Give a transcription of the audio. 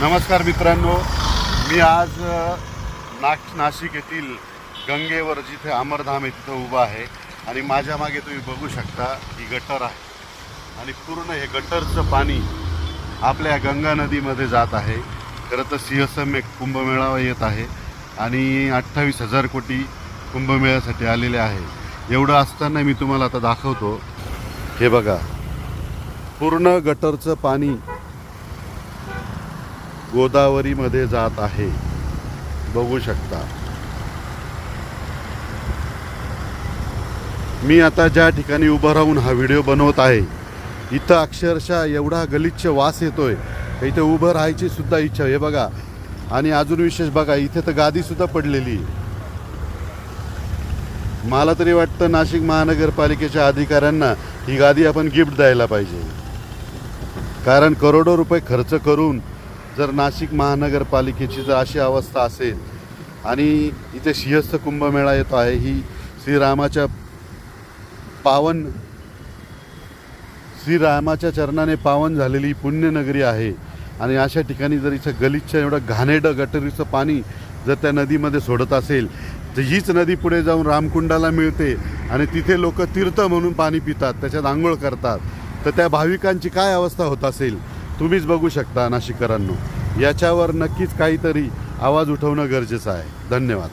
नमस्कार मित्रांनो, मी आज नाशिक येथील गंगेवर जिथे अमरधाम आहे तिथं उभा आहे आणि माझ्या मागे तुम्ही बघू शकता ही गटर आहे आणि पूर्ण हे गटरचं पाणी आपल्या गंगा नदीमध्ये जात आहे। खरं तर सिंहसम्य कुंभमेळा येत आहे आणि 28,000 कोटी कुंभमेळ्यासाठी आलेले आहे। एवढं असताना मी तुम्हाला आता दाखवतो, हे बघा पूर्ण गटरचं पाणी गोदावरीमध्ये जात आहे, बघू शकता। मी आता ज्या ठिकाणी उभा राहून हा व्हिडिओ बनवत आहे इथं अक्षरशः एवढा गलिच्छ वास येतोय, इथे उभं राहायची सुद्धा इच्छा। हे बघा, आणि अजून विशेष बघा, इथे तर गादी सुद्धा पडलेली। मला तरी वाटतं नाशिक महानगरपालिकेच्या अधिकाऱ्यांना ही गादी आपण गिफ्ट द्यायला पाहिजे, कारण करोडो रुपये खर्च करून जर नाशिक महानगरपालिकेची जर अशी अवस्था असेल आणि इथे सिंहस्थ कुंभमेळा येतो आहे, ही श्रीरामाच्या चरणाने पावन झालेली पुण्यनगरी आहे आणि अशा ठिकाणी जर इथं गलिच्छ एवढं घाणेरडं गटरीचं पाणी जर त्या नदीमध्ये सोडत असेल तर हीच नदी पुढे जाऊन रामकुंडाला मिळते आणि तिथे लोक तीर्थ म्हणून पाणी पितात, त्याच्यात आंघोळ करतात। तर त्या भाविकांची काय अवस्था होत असेल तुम्हीच बघू शकता नाशिककरांनो। याच्यावर नक्कीच काहीतरी आवाज उठवणं गरजेचं आहे। धन्यवाद।